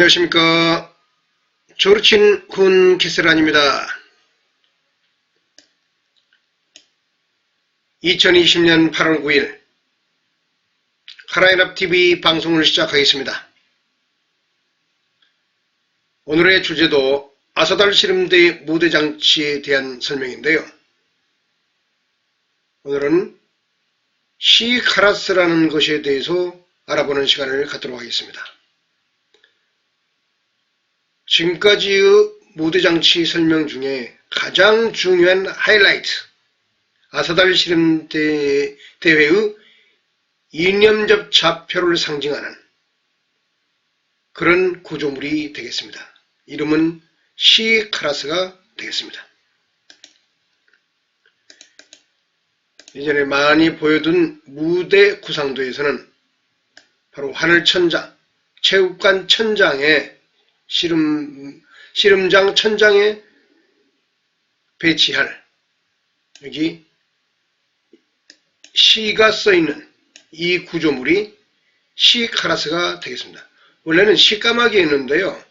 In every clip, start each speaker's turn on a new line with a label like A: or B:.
A: 안녕하십니까. 조르친 군 키스란입니다. 2020년 8월 9일 카라연합TV 방송을 시작하겠습니다. 오늘의 주제도 아사달 씨름대의 무대장치에 대한 설명인데요. 오늘은 시카라스라는 것에 대해서 알아보는 시간을 갖도록 하겠습니다. 지금까지의 무대장치 설명 중에 가장 중요한 하이라이트, 아사달 씨름대회의 이념적 좌표를 상징하는 그런 구조물이 되겠습니다. 이름은 시카라스가 되겠습니다. 이전에 많이 보여둔 무대 구상도에서는 바로 하늘천장, 체육관 천장에 씨름장 천장에 배치할 여기 시가 써있는 이 구조물이 시카라스가 되겠습니다. 원래는 시까마귀였는데요.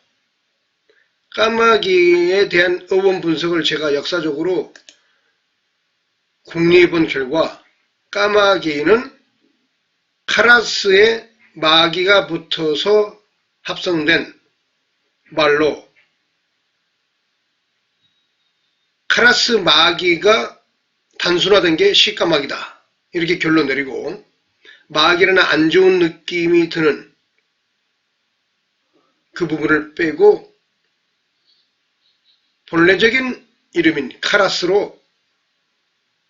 A: 까마귀에 대한 어원 분석을 제가 역사적으로 궁리해본 결과 까마귀는 카라스에 마귀가 붙어서 합성된 말로 카라스 마귀가 단순화된 게 시까마귀다. 이렇게 결론 내리고 마귀라는 안 좋은 느낌이 드는 그 부분을 빼고 본래적인 이름인 카라스로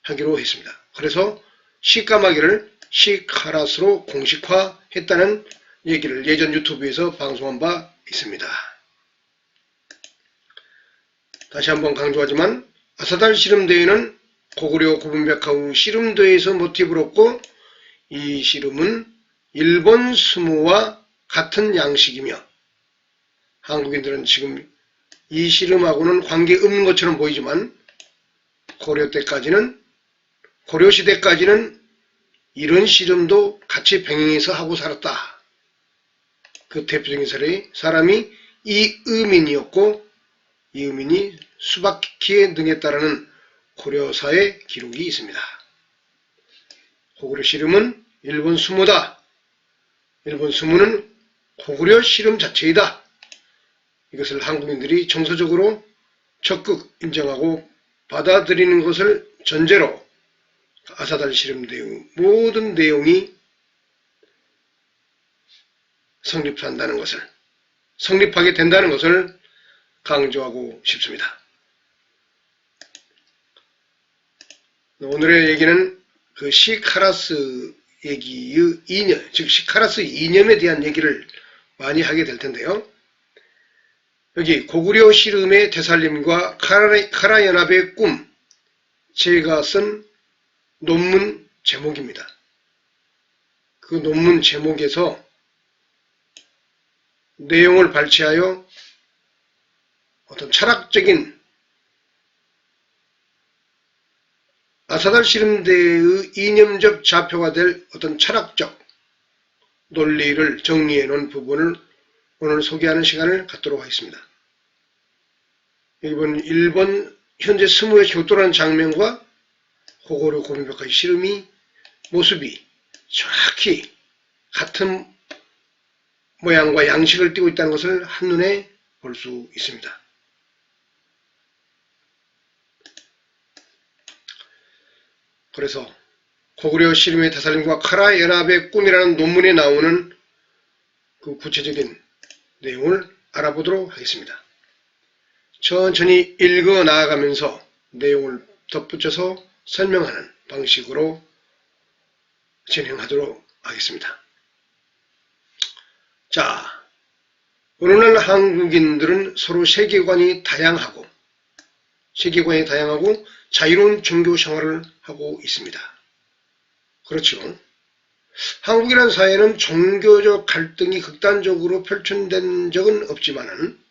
A: 하기로 했습니다. 그래서 시까마귀를 시카라스로 공식화했다는 얘기를 예전 유튜브에서 방송한 바 있습니다. 다시 한번 강조하지만 아사달 씨름대회는 고구려 고분백화후 씨름대회에서 모티브를 얻고 이 씨름은 일본 스모와 같은 양식이며 한국인들은 지금 이 씨름하고는 관계없는 것처럼 보이지만 고려시대까지는 이런 씨름도 같이 병행해서 하고 살았다. 그 대표적인 사람이 이의민이었고 이의민이 수박키에 능했다라는 고려사의 기록이 있습니다. 고구려 씨름은 일본 수모다. 일본 수모는 고구려 씨름 자체이다. 이것을 한국인들이 정서적으로 적극 인정하고 받아들이는 것을 전제로 아사달 씨름대의 모든 내용이 성립하게 된다는 것을 강조하고 싶습니다. 오늘의 얘기는 그 시카라스 얘기의 이념, 즉 시카라스 이념에 대한 얘기를 많이 하게 될 텐데요. 여기 고구려 씨름의 되살림과 카라연합의 꿈, 제가 쓴 논문 제목입니다. 그 논문 제목에서 내용을 발췌하여 어떤 철학적인 아사달 씨름대의 이념적 좌표가 될 어떤 철학적 논리를 정리해 놓은 부분을 오늘 소개하는 시간을 갖도록 하겠습니다. 일본 현재 스모의 격돌하는 장면과 고구려 고분백화의 씨름이 모습이 정확히 같은 모양과 양식을 띠고 있다는 것을 한눈에 볼 수 있습니다. 그래서 고구려 씨름의 되살림과 카라연합의 꿈이라는 논문에 나오는 그 구체적인 내용을 알아보도록 하겠습니다. 천천히 읽어 나아가면서 내용을 덧붙여서 설명하는 방식으로 진행하도록 하겠습니다. 자, 오늘날 한국인들은 서로 세계관이 다양하고 자유로운 종교 생활을 하고 있습니다. 그렇죠. 한국이라는 사회는 종교적 갈등이 극단적으로 표출된 적은 없지만은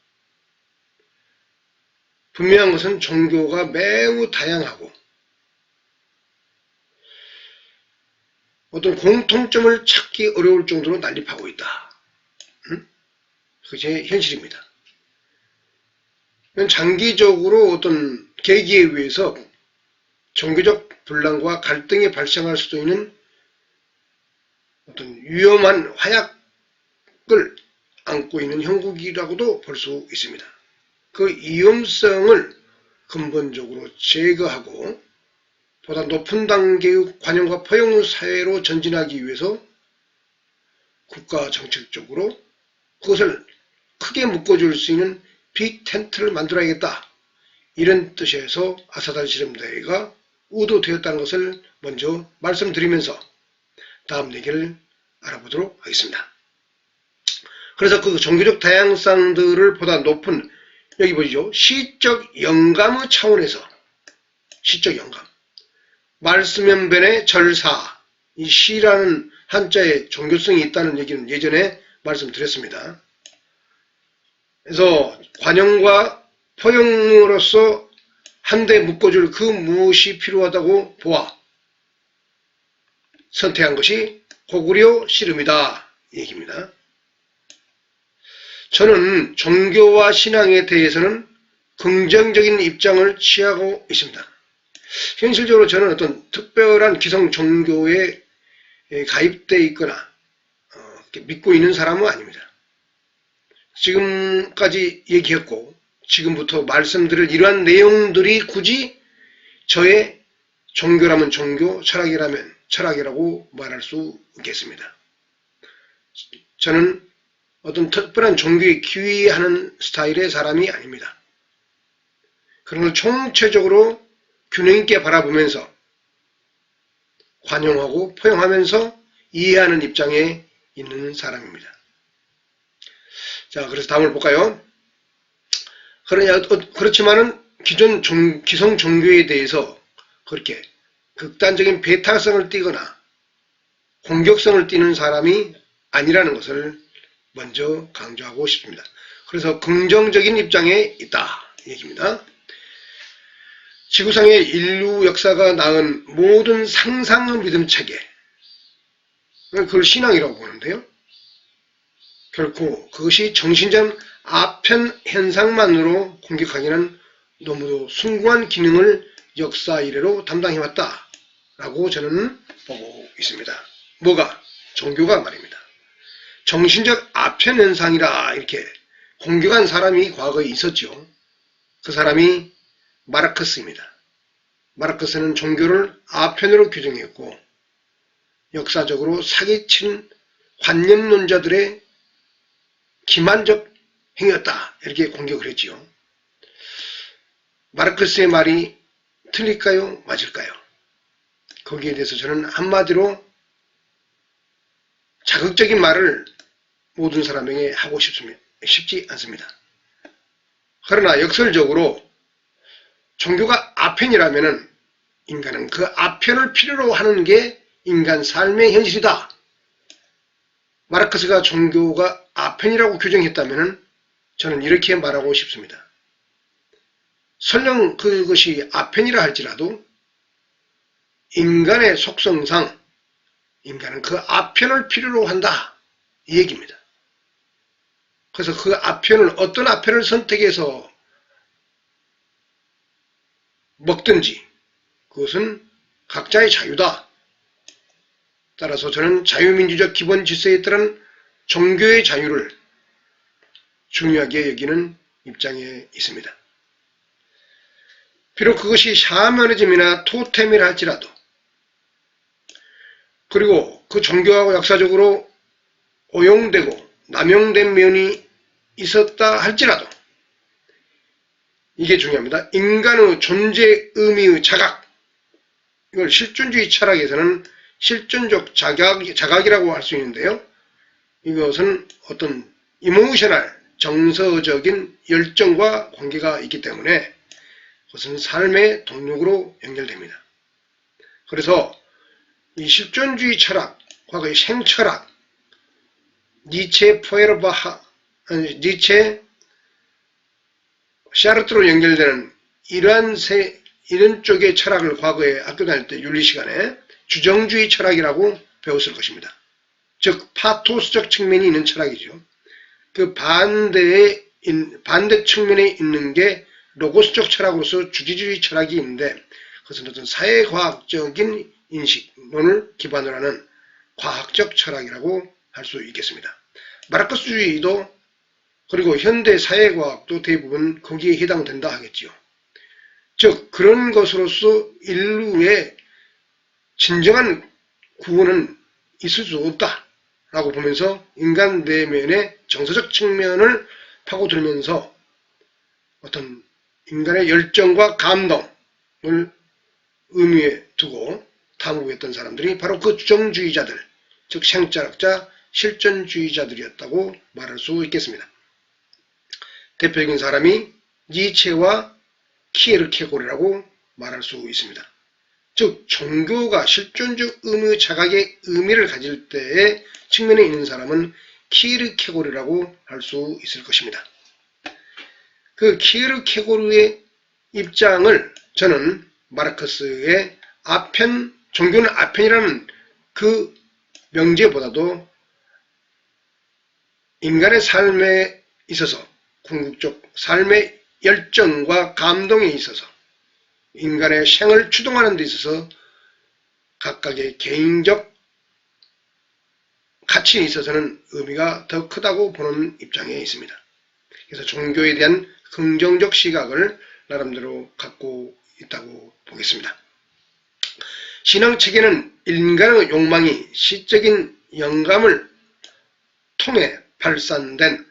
A: 분명한 것은 종교가 매우 다양하고 어떤 공통점을 찾기 어려울 정도로 난립하고 있다. 그것이 현실입니다. 장기적으로 어떤 계기에 의해서 종교적 분란과 갈등이 발생할 수도 있는 어떤 위험한 화약을 안고 있는 형국이라고도 볼 수 있습니다. 그 위험성을 근본적으로 제거하고 보다 높은 단계의 관용과 포용 사회로 전진하기 위해서 국가 정책적으로 그것을 크게 묶어줄 수 있는 빅 텐트를 만들어야겠다. 이런 뜻에서 아사달 실험대회가 의도되었다는 것을 먼저 말씀드리면서 다음 얘기를 알아보도록 하겠습니다. 그래서 그 종교적 다양성들을 보다 높은 여기 보이죠? 시적 영감의 차원에서 시적 영감 말씀연변의 절사 이 시라는 한자에 종교성이 있다는 얘기는 예전에 말씀드렸습니다. 그래서 관용과 포용으로서 한데 묶어줄 그 무엇이 필요하다고 보아 선택한 것이 고구려 씨름이다 이 얘기입니다. 저는 종교와 신앙에 대해서는 긍정적인 입장을 취하고 있습니다. 현실적으로 저는 어떤 특별한 기성 종교에 가입되어 있거나 믿고 있는 사람은 아닙니다. 지금까지 얘기했고 지금부터 말씀드릴 이러한 내용들이 굳이 저의 종교라면 종교, 철학이라면 철학이라고 말할 수 있겠습니다. 저는 어떤 특별한 종교에 귀의하는 스타일의 사람이 아닙니다. 그런 걸 총체적으로 균형 있게 바라보면서 관용하고 포용하면서 이해하는 입장에 있는 사람입니다. 자, 그래서 다음을 볼까요? 그렇지만은 기존 기성 종교에 대해서 그렇게 극단적인 배타성을 띠거나 공격성을 띠는 사람이 아니라는 것을 먼저 강조하고 싶습니다. 그래서 긍정적인 입장에 있다 이 얘기입니다. 지구상의 인류 역사가 낳은 모든 상상의 믿음 체계 그걸 신앙이라고 보는데요. 결코 그것이 정신적 아편 현상만으로 공격하기는 너무도 숭고한 기능을 역사 이래로 담당해왔다 라고 저는 보고 있습니다. 뭐가? 종교가 말입니다. 정신적 아편 현상이라 이렇게 공격한 사람이 과거에 있었죠. 그 사람이 마르크스입니다. 마르크스는 종교를 아편으로 규정했고 역사적으로 사기친 관념론자들의 기만적 행위였다 이렇게 공격을 했지요. 마르크스의 말이 틀릴까요? 맞을까요? 거기에 대해서 저는 한마디로 자극적인 말을 모든 사람에게 하고 싶지 않습니다. 그러나 역설적으로 종교가 아편이라면 인간은 그 아편을 필요로 하는 게 인간 삶의 현실이다. 마르크스가 종교가 아편이라고 규정했다면 저는 이렇게 말하고 싶습니다. 설령 그것이 아편이라 할지라도 인간의 속성상 인간은 그 아편을 필요로 한다. 이 얘기입니다. 그래서 그 아편을 어떤 아편을 선택해서 먹든지 그것은 각자의 자유다. 따라서 저는 자유민주적 기본 질서에 따른 종교의 자유를 중요하게 여기는 입장에 있습니다. 비록 그것이 샤머니즘이나 토템이라 할지라도 그리고 그 종교하고 역사적으로 오용되고 남용된 면이 있었다 할지라도 이게 중요합니다. 인간의 존재 의미의 자각 이걸 실존주의 철학에서는 실존적 자각이라고 할 수 있는데요. 이것은 어떤 이모셔널 정서적인 열정과 관계가 있기 때문에 그것은 삶의 동력으로 연결됩니다. 그래서 이 실존주의 철학, 과거의 생철학, 니체, 포에르바하, 니체, 샤르트로 연결되는 이런 쪽의 철학을 과거에 학교 다닐 때 윤리 시간에 주정주의 철학이라고 배웠을 것입니다. 즉 파토스적 측면이 있는 철학이죠. 그 반대 측면에 있는 게 로고스적 철학으로서 주지주의 철학이 있는데, 그것은 어떤 사회과학적인 인식론을 기반으로 하는 과학적 철학이라고 할 수 있겠습니다. 마르크스주의도 그리고 현대 사회과학도 대부분 거기에 해당된다 하겠지요. 즉 그런 것으로서 인류의 진정한 구원은 있을 수 없다라고 보면서 인간 내면의 정서적 측면을 파고들면서 어떤 인간의 열정과 감동을 의미에 두고 탐구했던 사람들이 바로 그 주정주의자들, 즉 생철학자, 실존주의자들이었다고 말할 수 있겠습니다. 대표적인 사람이 니체와 키에르케고르라고 말할 수 있습니다. 즉 종교가 실존적 의무 자각의 의미를 가질 때의 측면에 있는 사람은 키에르케고르라고 할 수 있을 것입니다. 그 키에르케고르의 입장을 저는 마르크스의 아편, 종교는 아편이라는 그 명제보다도 인간의 삶에 있어서 궁극적 삶의 열정과 감동에 있어서 인간의 생을 추동하는 데 있어서 각각의 개인적 가치에 있어서는 의미가 더 크다고 보는 입장에 있습니다. 그래서 종교에 대한 긍정적 시각을 나름대로 갖고 있다고 보겠습니다. 신앙체계는 인간의 욕망이 시적인 영감을 통해 발산된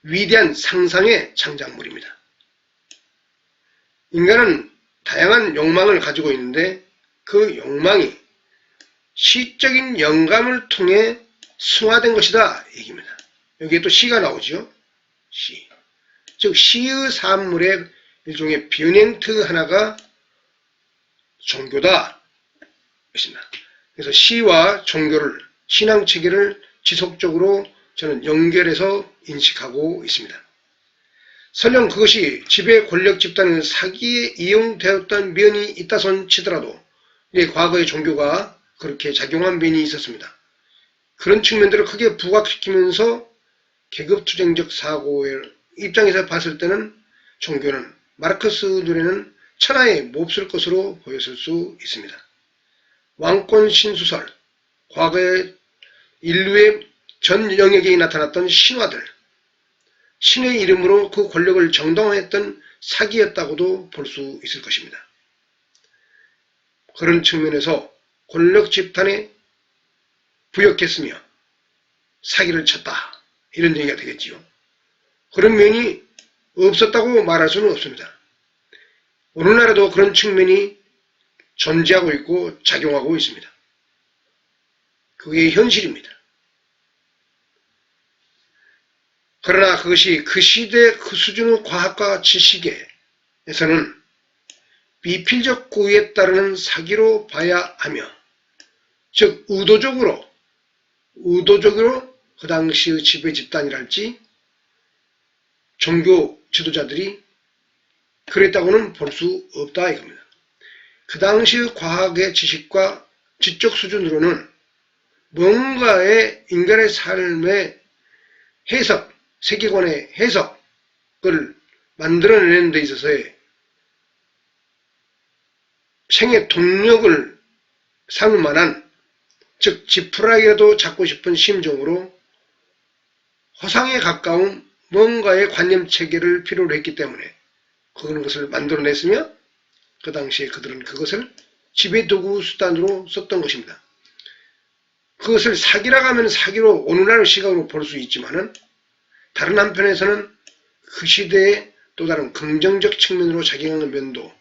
A: 위대한 상상의 창작물입니다. 인간은 다양한 욕망을 가지고 있는데 그 욕망이 시적인 영감을 통해 승화된 것이다 얘기입니다. 여기에 또 시가 나오죠. 시. 즉 시의 산물의 일종의 뷰넨트 하나가 종교다. 그래서 시와 종교를, 신앙체계를 지속적으로 저는 연결해서 인식하고 있습니다. 설령 그것이 지배 권력 집단의 사기에 이용되었던 면이 있다손 치더라도 과거의 종교가 그렇게 작용한 면이 있었습니다. 그런 측면들을 크게 부각시키면서 계급투쟁적 사고의 입장에서 봤을 때는 종교는 마르크스 눈에는 천하에 몹쓸 것으로 보였을 수 있습니다. 왕권 신수설, 과거의 인류의 전 영역에 나타났던 신화들, 신의 이름으로 그 권력을 정당화했던 사기였다고도 볼 수 있을 것입니다. 그런 측면에서 권력 집단에 부역했으며 사기를 쳤다. 이런 얘기가 되겠지요. 그런 면이 없었다고 말할 수는 없습니다. 오늘날에도 그런 측면이 존재하고 있고 작용하고 있습니다. 그게 현실입니다. 그러나 그것이 그 시대 그 수준의 과학과 지식에서는 비필적 고의에 따르는 사기로 봐야 하며, 즉 의도적으로 그 당시의 지배 집단이랄지 종교 지도자들이 그랬다고는 볼 수 없다 이겁니다. 그 당시의 과학의 지식과 지적 수준으로는 뭔가의 인간의 삶의 해석, 세계관의 해석을 만들어내는 데 있어서의 생의 동력을 삼을 만한, 즉 지푸라기라도 잡고 싶은 심정으로 허상에 가까운 뭔가의 관념체계를 필요로 했기 때문에 그런 것을 만들어냈으며 그 당시에 그들은 그것을 지배도구 수단으로 썼던 것입니다. 그것을 사기라고 하면 사기로 오늘날의 시각으로 볼 수 있지만은 다른 한편에서는 그 시대에 또 다른 긍정적 측면으로 작용하는 면도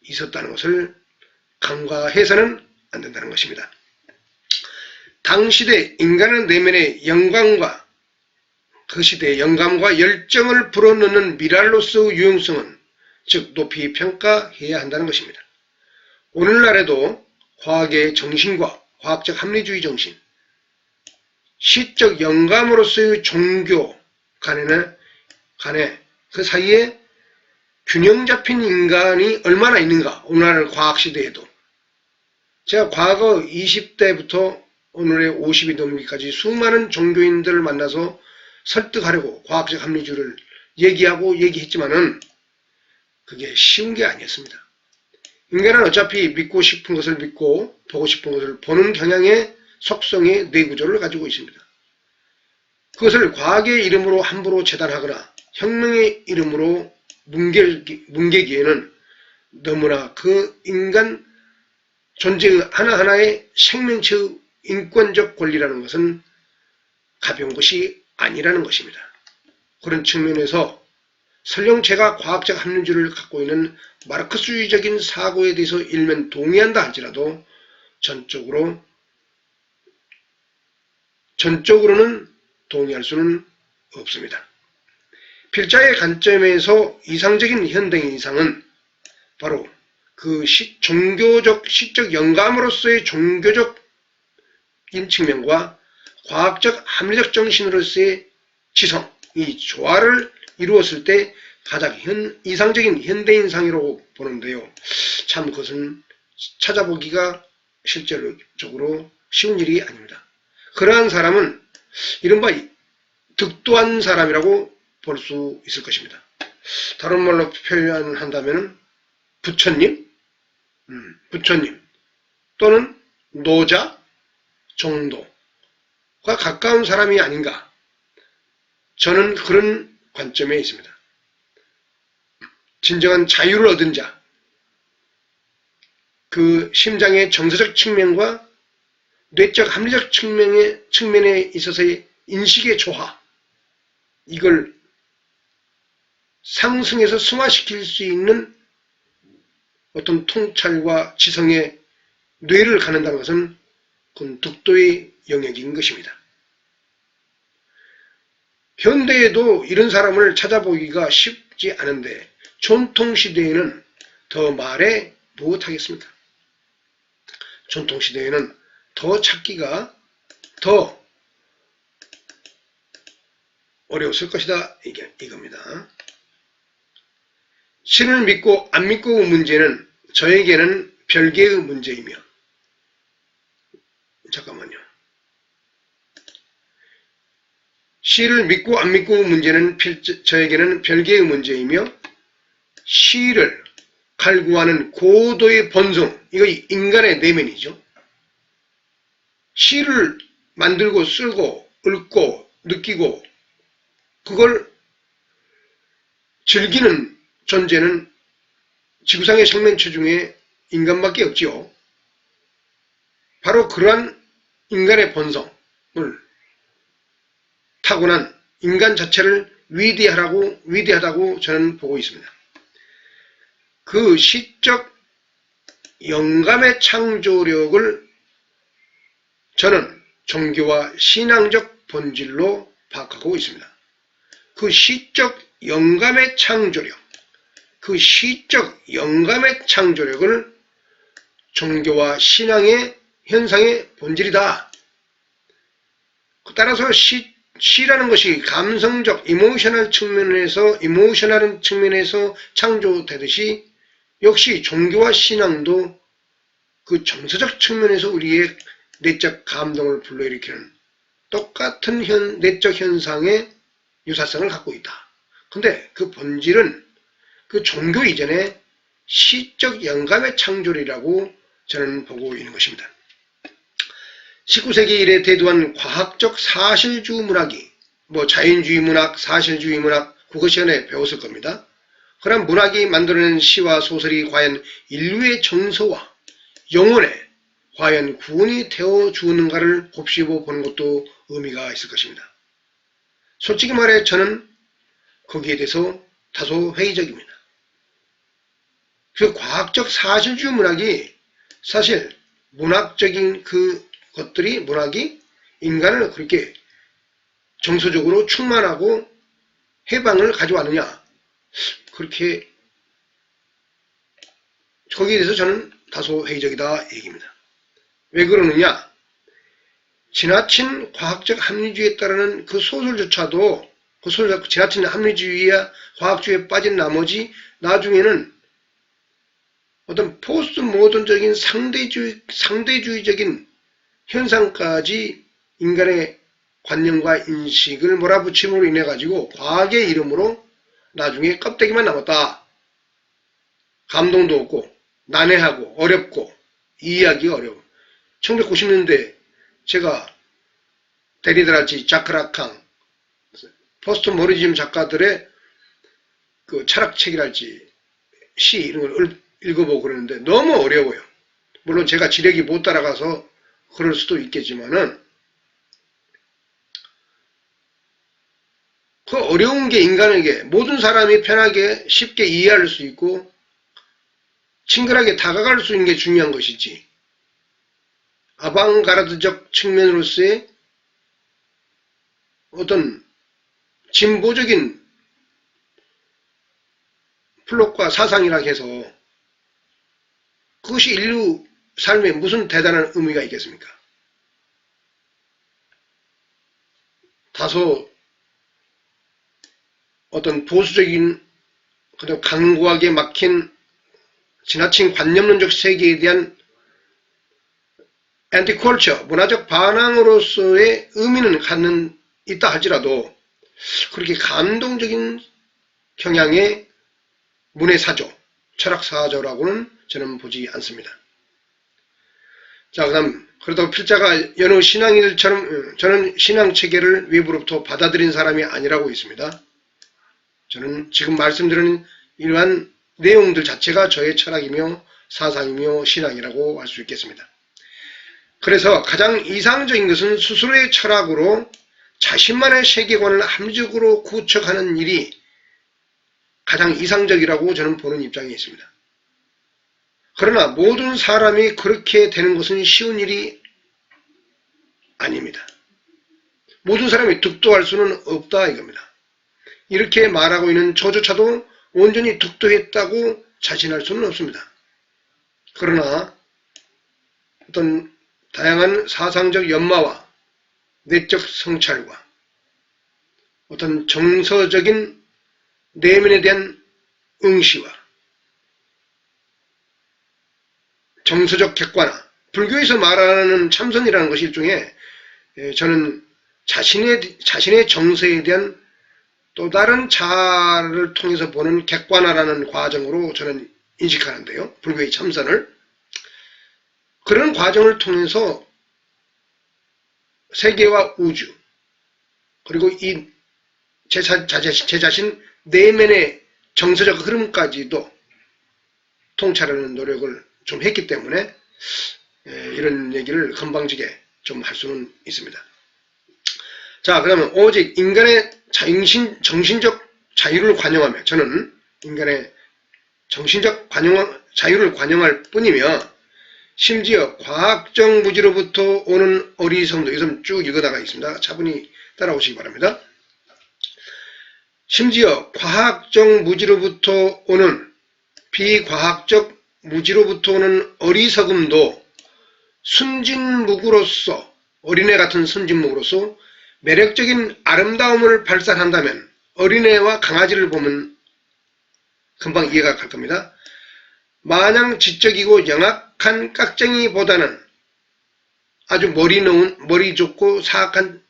A: 있었다는 것을 간과해서는 안 된다는 것입니다. 당시대 인간의 내면의 영광과 그 시대의 영감과 열정을 불어넣는 미랄로서의 유용성은 즉 높이 평가해야 한다는 것입니다. 오늘날에도 과학의 정신과 과학적 합리주의 정신, 시적 영감으로서의 종교 간에 그 사이에 균형 잡힌 인간이 얼마나 있는가, 오늘날 과학시대에도. 제가 과거 20대부터 오늘의 50이 넘기까지 수많은 종교인들을 만나서 설득하려고 과학적 합리주의를 얘기했지만은 그게 쉬운 게 아니었습니다. 인간은 어차피 믿고 싶은 것을 믿고 보고 싶은 것을 보는 경향의 속성의 뇌구조를 가지고 있습니다. 그것을 과학의 이름으로 함부로 재단하거나 혁명의 이름으로 뭉개기에는 너무나 그 인간 존재의 하나하나의 생명체의 인권적 권리라는 것은 가벼운 것이 아니라는 것입니다. 그런 측면에서 설령 제가 과학적 합리주의를 갖고 있는 마르크스주의적인 사고에 대해서 일면 동의한다 할지라도 전적으로는 동의할 수는 없습니다. 필자의 관점에서 이상적인 현대인 이상은 바로 그 종교적 시적 영감으로서의 종교적인 측면과 과학적 합리적 정신으로서의 지성, 이 조화를 이루었을 때 가장 이상적인 현대인상이라고 보는데요. 참 그것은 찾아보기가 실질적으로 쉬운 일이 아닙니다. 그러한 사람은 이른바 득도한 사람이라고 볼 수 있을 것입니다. 다른 말로 표현한다면 부처님 또는 노자 정도가 가까운 사람이 아닌가, 저는 그런 관점에 있습니다. 진정한 자유를 얻은 자, 그 심장의 정서적 측면과 뇌적 합리적 측면에 있어서의 인식의 조화, 이걸 상승해서 승화시킬 수 있는 어떤 통찰과 지성의 뇌를 갖는다는 것은 그건 득도의 영역인 것입니다. 현대에도 이런 사람을 찾아보기가 쉽지 않은데 전통시대에는 더 말해 무엇하겠습니까? 전통시대에는 더 찾기가 더 어려웠을 것이다, 이겁니다. 신을 믿고 안 믿고의 문제는 저에게는 별개의 문제이며, 잠깐만요. 시를 믿고 안 믿고의 문제는 저에게는 별개의 문제이며, 시를 갈구하는 고도의 본성, 이거 인간의 내면이죠. 시를 만들고 쓰고 읽고 느끼고 그걸 즐기는 존재는 지구상의 생명체 중에 인간밖에 없지요. 바로 그러한 인간의 본성을 타고난 인간 자체를 위대하다고 저는 보고 있습니다. 그 시적 영감의 창조력을 저는 종교와 신앙적 본질로 파악하고 있습니다. 그 시적 영감의 창조력을 종교와 신앙의 현상의 본질이다. 따라서 시라는 것이 감성적, 이모셔널한 측면에서 창조되듯이 역시 종교와 신앙도 그 정서적 측면에서 우리의 내적 감동을 불러일으키는 똑같은 내적 현상의 유사성을 갖고 있다. 근데 그 본질은 그 종교 이전에 시적 영감의 창조리라고 저는 보고 있는 것입니다. 19세기 이래 대두한 과학적 사실주의 문학이 자연주의 문학, 사실주의 문학 국어 시간에 배웠을 겁니다. 그런 문학이 만들어낸 시와 소설이 과연 인류의 정서와 영혼에 과연 구원이 되어 주는가를 곱씹어 보는 것도 의미가 있을 것입니다. 솔직히 말해 저는 거기에 대해서 다소 회의적입니다. 그 과학적 사실주의 문학이 사실 문학적인 문학이 인간을 그렇게 정서적으로 충만하고 해방을 가져왔느냐, 그렇게 거기에 대해서 저는 다소 회의적이다 얘기입니다. 왜 그러느냐? 지나친 과학적 합리주의에 따르는 그 소설조차도 지나친 합리주의와 과학주의에 빠진 나머지 나중에는 어떤 포스트 모던적인 상대주의적인 현상까지 인간의 관념과 인식을 몰아붙임으로 인해 가지고 과학의 이름으로 나중에 껍데기만 남았다. 감동도 없고 난해하고 어렵고 이해하기가 어려워. 1990년대 제가 데리드라치, 자크라캉, 포스트 모더니즘 작가들의 그 철학책이랄지 시 이런 걸 읽어보고 그러는데 너무 어려워요. 물론 제가 지력이 못 따라가서 그럴 수도 있겠지만은 그 어려운 게 인간에게 모든 사람이 편하게 쉽게 이해할 수 있고 친근하게 다가갈 수 있는 게 중요한 것이지 아방가르드적 측면으로서의 어떤 진보적인 플롯과 사상이라 해서 그것이 인류 삶에 무슨 대단한 의미가 있겠습니까? 다소 어떤 보수적인 그런 강고하게 막힌 지나친 관념론적 세계에 대한 엔티컬처, 문화적 반항으로서의 의미는 있다 할지라도 그렇게 감동적인 경향의 문해사조, 철학사조라고는 저는 보지 않습니다. 자, 그 다음 그렇다고 필자가 여느 신앙인들처럼 저는 신앙체계를 외부로부터 받아들인 사람이 아니라고 있습니다. 저는 지금 말씀드리는 이러한 내용들 자체가 저의 철학이며 사상이며 신앙이라고 할 수 있겠습니다. 그래서 가장 이상적인 것은 스스로의 철학으로 자신만의 세계관을 합리적으로 구축하는 일이 가장 이상적이라고 저는 보는 입장에 있습니다. 그러나 모든 사람이 그렇게 되는 것은 쉬운 일이 아닙니다. 모든 사람이 득도할 수는 없다 이겁니다. 이렇게 말하고 있는 저조차도 온전히 득도했다고 자신할 수는 없습니다. 그러나 어떤 다양한 사상적 연마와 내적 성찰과 어떤 정서적인 내면에 대한 응시와 정서적 객관화, 불교에서 말하는 참선이라는 것이 일종의 저는 자신의 정서에 대한 또 다른 자아를 통해서 보는 객관화라는 과정으로 저는 인식하는데요. 불교의 참선을. 그런 과정을 통해서 세계와 우주 그리고 제 자신 내면의 정서적 흐름까지도 통찰하는 노력을 좀 했기 때문에 이런 얘기를 건방지게 좀 할 수는 있습니다. 자, 그러면 오직 인간의 정신적 자유를 관용하며 저는 인간의 정신적 자유를 관용할 뿐이며 심지어 과학적 무지로부터 오는 어리석음도 여기서 쭉 읽어나가 있습니다. 차분히 따라오시기 바랍니다. 심지어 과학적 무지로부터 오는 비과학적 무지로부터 오는 어리석음도 순진무구로서 어린애 같은 순진무구로서 매력적인 아름다움을 발산한다면 어린애와 강아지를 보면 금방 이해가 갈 겁니다. 마냥 지적이고 영악한 깍쟁이보다는 아주 머리 좋고 사악한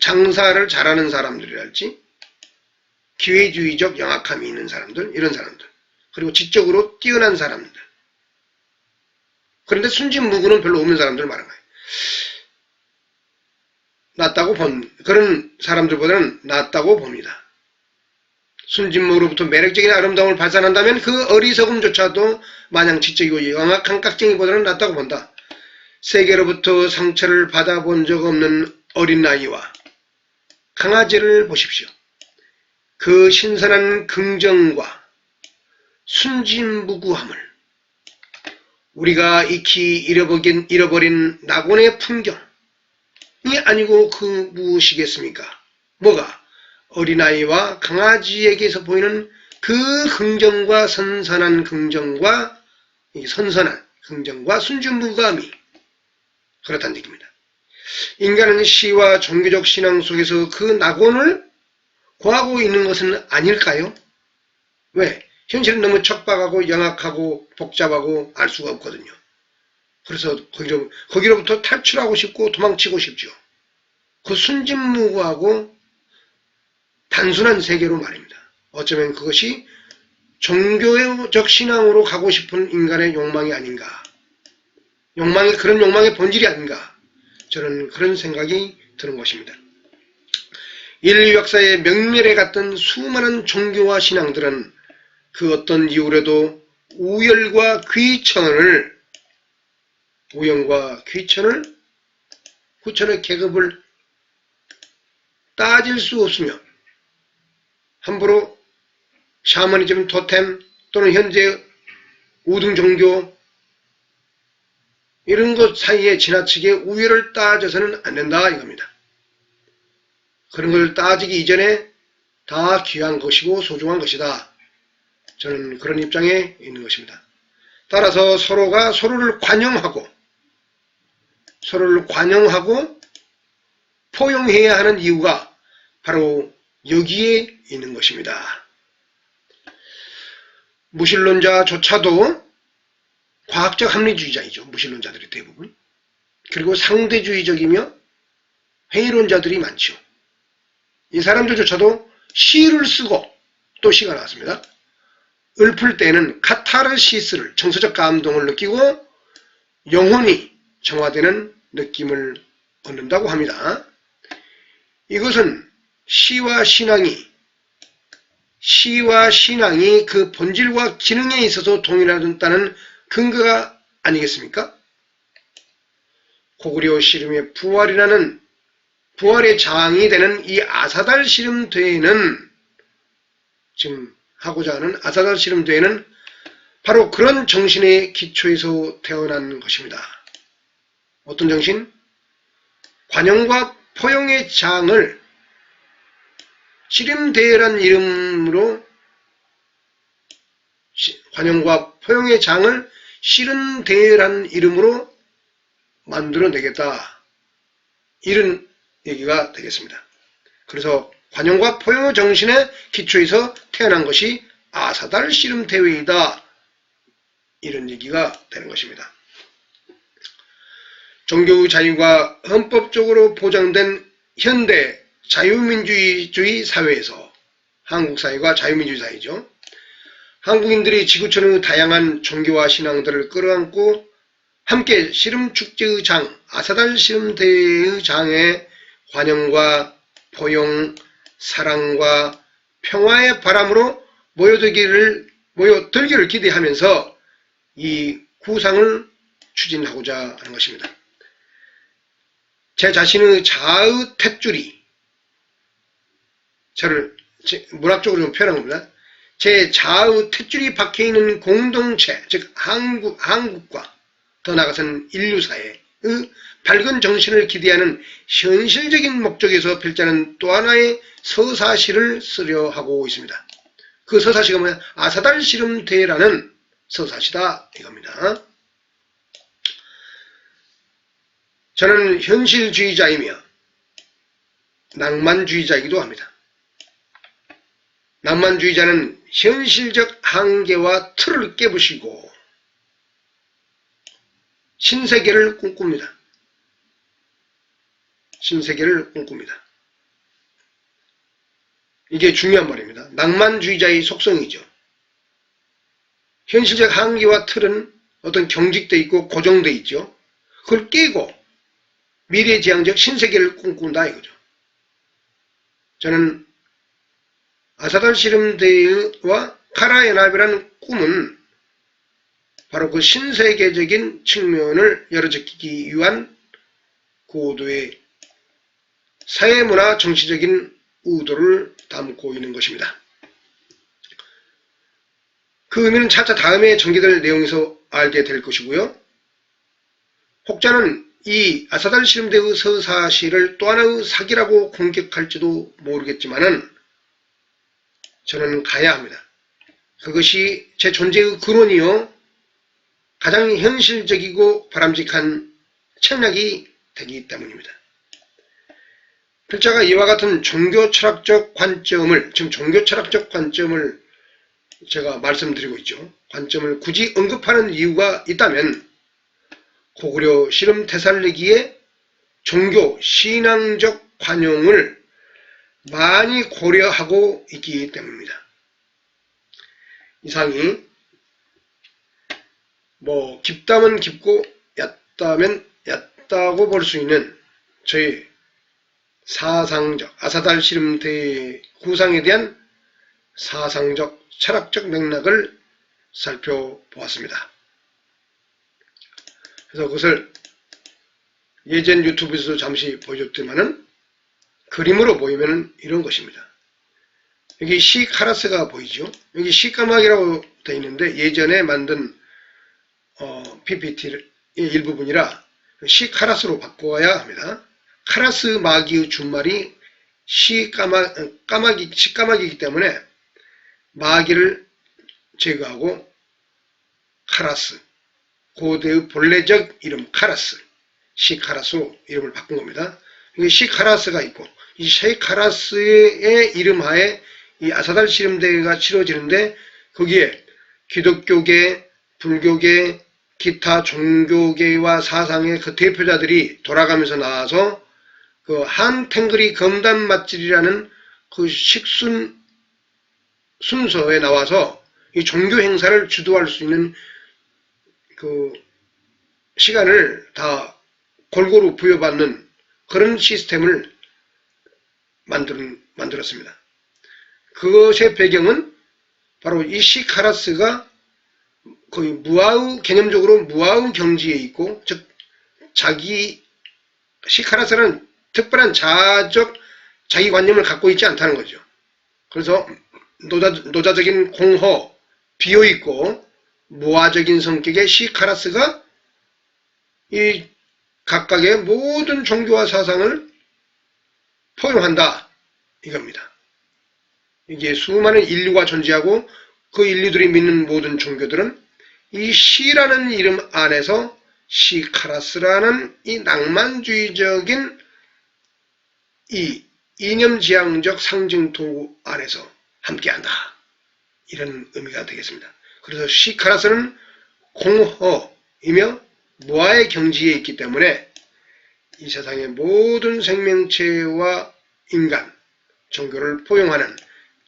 A: 장사를 잘하는 사람들이랄지 기회주의적 영악함이 있는 사람들, 이런 사람들, 그리고 지적으로 뛰어난 사람들, 그런데 순진무구는 별로 없는 사람들 말하는 거예요. 그런 사람들보다는 낫다고 봅니다. 순진무구로부터 매력적인 아름다움을 발산한다면 그 어리석음조차도 마냥 지적이고 영악한 깍쟁이보다는 낫다고 본다. 세계로부터 상처를 받아본 적 없는 어린아이와 강아지를 보십시오. 그 신선한 긍정과 순진무구함을 우리가 익히 잃어버린 낙원의 풍경이 아니고 그 무엇이겠습니까? 뭐가? 어린아이와 강아지에게서 보이는 그 긍정과 선선한 긍정과 순진무구함이 그렇다는 얘기입니다. 인간은 시와 종교적 신앙 속에서 그 낙원을 구하고 있는 것은 아닐까요? 왜? 현실은 너무 척박하고 영악하고 복잡하고 알 수가 없거든요. 그래서 거기로부터 탈출하고 싶고 도망치고 싶죠. 그 순진무구하고 단순한 세계로 말입니다. 어쩌면 그것이 종교적 신앙으로 가고 싶은 인간의 욕망이 아닌가. 그런 욕망의 본질이 아닌가. 저는 그런 생각이 드는 것입니다. 인류 역사의 명멸에 갔던 수많은 종교와 신앙들은 그 어떤 이유라도 우연과 귀천의 계급을 따질 수 없으며 함부로 샤머니즘, 토템 또는 현재 우등 종교 이런 것 사이에 지나치게 우열을 따져서는 안 된다 이겁니다. 그런 걸 따지기 이전에 다 귀한 것이고 소중한 것이다. 저는 그런 입장에 있는 것입니다. 따라서 서로가 서로를 관용하고 포용해야 하는 이유가 바로 여기에 있는 것입니다. 무신론자조차도 과학적 합리주의자이죠. 무신론자들이 대부분. 그리고 상대주의적이며 회의론자들이 많죠. 이 사람들조차도 시를 쓰고 또 시가 나왔습니다. 읊을 때는 카타르시스를 정서적 감동을 느끼고 영혼이 정화되는 느낌을 얻는다고 합니다. 이것은 시와 신앙이 그 본질과 기능에 있어서 동일하다는 근거가 아니겠습니까? 고구려 씨름의 부활의 장이 되는 이 아사달 씨름대회는 지금 하고자 하는 아사달 씨름대회는 바로 그런 정신의 기초에서 태어난 것입니다. 어떤 정신? 관용과 포용의 장을 씨름대회란 이름으로 관용과 포용의 장을 씨름대회란 이름으로 만들어내겠다. 이런 얘기가 되겠습니다. 그래서 관용과 포용의 정신의 기초에서 태어난 것이 아사달 씨름대회이다. 이런 얘기가 되는 것입니다. 종교 자유가 헌법적으로 보장된 현대 자유민주주의 사회에서 한국 사회가 자유민주주의 사회죠. 한국인들이 지구촌의 다양한 종교와 신앙들을 끌어안고 함께 씨름축제의 장, 아사달 씨름대회의 장에 관용과 포용, 사랑과 평화의 바람으로 모여들기를 기대하면서 이 구상을 추진하고자 하는 것입니다. 제 자신의 자의 탯줄이, 저를 문학적으로 좀 표현한 겁니다. 제 자의 탯줄이 박혀있는 공동체, 즉 한국과 더 나아가서는 인류사회의 밝은 정신을 기대하는 현실적인 목적에서 필자는 또 하나의 서사시를 쓰려 하고 있습니다. 그 서사시가 뭐냐? 아사달 씨름대회라는 서사시다 이겁니다. 저는 현실주의자이며 낭만주의자이기도 합니다. 낭만주의자는 현실적 한계와 틀을 깨부시고 신세계를 꿈꿉니다. 이게 중요한 말입니다. 낭만주의자의 속성이죠. 현실적 한계와 틀은 어떤 경직되어 있고 고정되어 있죠. 그걸 깨고 미래지향적 신세계를 꿈꾼다 이거죠. 저는 아사달 씨름대회와 카라연합이라는 꿈은 바로 그 신세계적인 측면을 열어제끼기 위한 고도의 사회문화 정치적인 의도를 담고 있는 것입니다. 그 의미는 차차 다음에 전개될 내용에서 알게 될 것이고요. 혹자는 이 아사달 씨름대의 서사시를 또 하나의 사기라고 공격할지도 모르겠지만은 저는 가야 합니다. 그것이 제 존재의 근원이요 가장 현실적이고 바람직한 책략이 되기 때문입니다. 필자가 이와 같은 종교철학적 관점을, 지금 종교철학적 관점을 제가 말씀드리고 있죠. 관점을 굳이 언급하는 이유가 있다면 고구려 씨름 태살리기의 종교 신앙적 관용을 많이 고려하고 있기 때문입니다. 이상이 깊다면 깊고 얕다면 얕다고 볼 수 있는 저희 사상적 아사달 씨름대의 구상에 대한 사상적 철학적 맥락을 살펴보았습니다. 그래서 그것을 예전 유튜브에서도 잠시 보여줬지만은 그림으로 보이면 이런 것입니다. 여기 시카라스가 보이죠? 여기 시까마귀라고 되어 있는데 예전에 만든 PPT의 일부분이라 시카라스로 바꿔야 합니다. 카라스 마귀의 준말이 시까마귀이기 때문에 마귀를 제거하고 카라스, 고대의 본래적 이름 카라스, 시카라스로 이름을 바꾼 겁니다. 여기 시카라스가 있고 이 시카라스의 이름하에 이 아사달 씨름대회가 치러지는데 거기에 기독교계, 불교계, 기타 종교계와 사상의 그 대표자들이 돌아가면서 나와서 그 한탱그리 검단 맛질이라는 그 순서에 나와서 이 종교 행사를 주도할 수 있는 그 시간을 다 골고루 부여받는 그런 시스템을 만들었습니다. 그것의 배경은 바로 이 시카라스가 거의 무아의 개념적으로 무아의 경지에 있고, 즉 시카라스는 특별한 자아적 자기관념을 갖고 있지 않다는 거죠. 그래서 노자적인 공허, 비어있고 무아적인 성격의 시카라스가 이 각각의 모든 종교와 사상을 포용한다 이겁니다. 이게 수많은 인류가 존재하고 그 인류들이 믿는 모든 종교들은 이 시라는 이름 안에서 시카라스라는 이 낭만주의적인 이 이념지향적 상징도구 안에서 함께한다. 이런 의미가 되겠습니다. 그래서 시카라스는 공허이며 무아의 경지에 있기 때문에 이 세상의 모든 생명체와 인간, 종교를 포용하는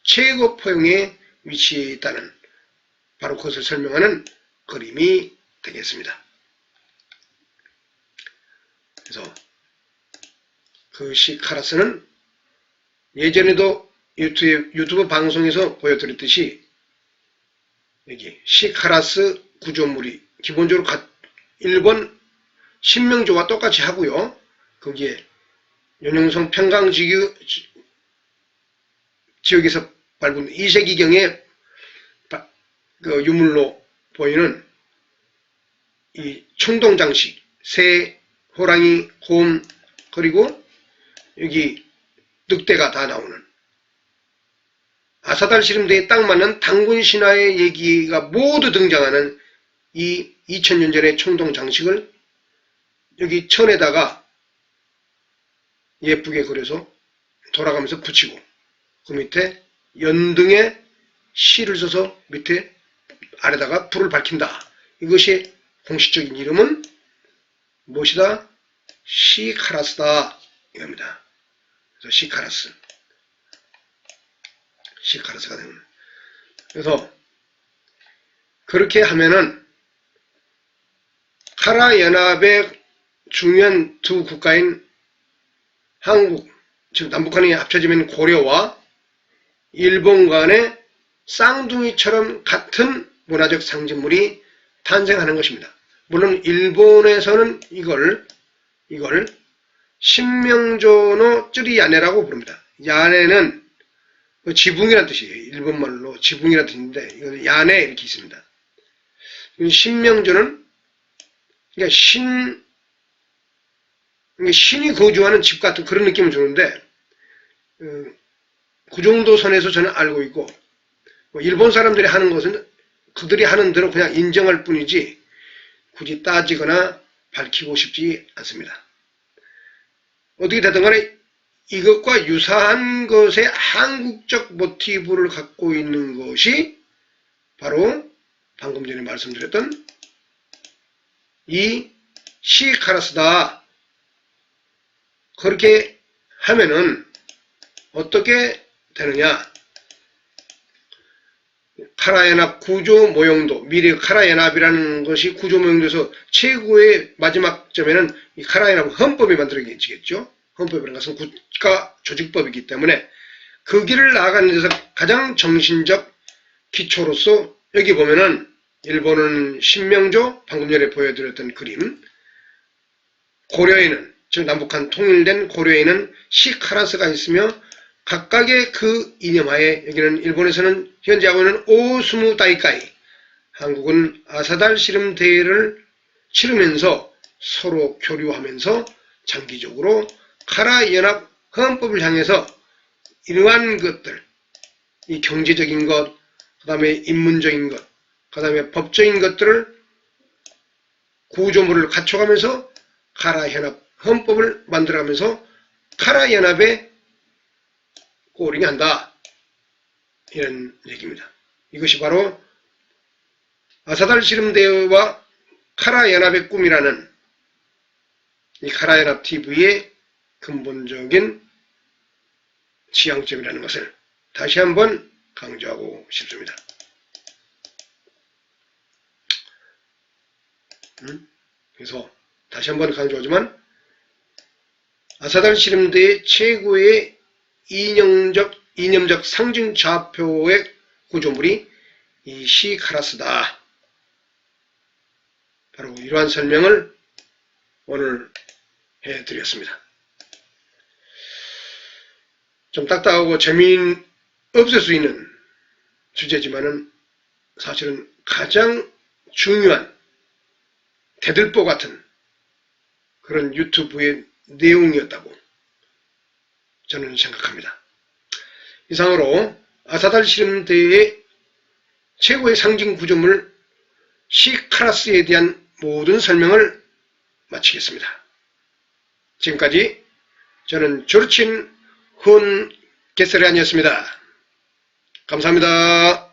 A: 최고 포용에 위치해 있다는 바로 그것을 설명하는 그림이 되겠습니다. 그래서 그 시카라스는 예전에도 유튜브 방송에서 보여드렸듯이 여기 시카라스 구조물이 기본적으로 일본 신명조와 똑같이 하고요. 거기에 연용성 평강 지역에서 밟은 이세기경의 그 유물로 보이는 이 청동장식, 새, 호랑이, 곰, 그리고 여기 늑대가 다 나오는 아사달 씨름대에 딱 맞는 단군 신화의 얘기가 모두 등장하는 이 2000년 전의 청동장식을 여기 천에다가 예쁘게 그려서 돌아가면서 붙이고 그 밑에 연등에 실을 써서 밑에 아래다가 불을 밝힌다. 이것이 공식적인 이름은 무엇이다? 시카라스다 이겁니다. 그래서 시카라스가 되는. 그래서 그렇게 하면은 카라 연합의 중요한 두 국가인 한국, 즉 남북한이 합쳐지면 고려와 일본 간의 쌍둥이처럼 같은 문화적 상징물이 탄생하는 것입니다. 물론 일본에서는 이걸 신명조노 쯔리야네라고 부릅니다. 야네는 지붕이라는 뜻이에요. 일본말로 지붕이라는 뜻인데 이건 야네 이렇게 있습니다. 신명조는 그러니까 신이 거주하는 집 같은 그런 느낌을 주는데 그 정도 선에서 저는 알고 있고 일본 사람들이 하는 것은 그들이 하는 대로 그냥 인정할 뿐이지 굳이 따지거나 밝히고 싶지 않습니다. 어떻게 되든 간에 이것과 유사한 것의 한국적 모티브를 갖고 있는 것이 바로 방금 전에 말씀드렸던 이 시카라스다. 그렇게 하면은 어떻게 되느냐? 카라연합 구조 모형도, 미래 카라연합이라는 것이 구조 모형도에서 최고의 마지막 점에는 이 카라연합 헌법이 만들어지겠죠. 헌법이라는 것은 국가 조직법이기 때문에 그 길을 나아가는 데서 가장 정신적 기초로서 여기 보면은 일본은 신명조, 방금 전에 보여드렸던 그림, 고려에는, 즉 남북한 통일된 고려에는 시카라스가 있으며 각각의 그 이념하에 여기는 일본에서는 현재 하고 있는 오스무 다이카이, 한국은 아사달 씨름 대회를 치르면서 서로 교류하면서 장기적으로 카라연합 헌법을 향해서 이러한 것들, 이 경제적인 것, 그 다음에 인문적인 것, 그 다음에 법적인 것들을 구조물을 갖춰가면서 카라연합 헌법을 만들어가면서 카라연합에 꼬링한다. 이런 얘기입니다. 이것이 바로 아사달 씨름대회와 카라연합의 꿈이라는 이 카라연합 TV의 근본적인 지향점이라는 것을 다시 한번 강조하고 싶습니다. 그래서 다시 한번 강조하지만 아사달 씨름대의 최고의 이념적 상징 좌표의 구조물이 이 시카라스다. 바로 이러한 설명을 오늘 해드렸습니다. 좀 딱딱하고 재미없을 수 있는 주제지만은 사실은 가장 중요한 대들보 같은 그런 유튜브의 내용이었다고 저는 생각합니다. 이상으로 아사달 씨름대의 최고의 상징 구조물 시카라스에 대한 모든 설명을 마치겠습니다. 지금까지 저는 조르친 훈 게스레안이었습니다. 감사합니다.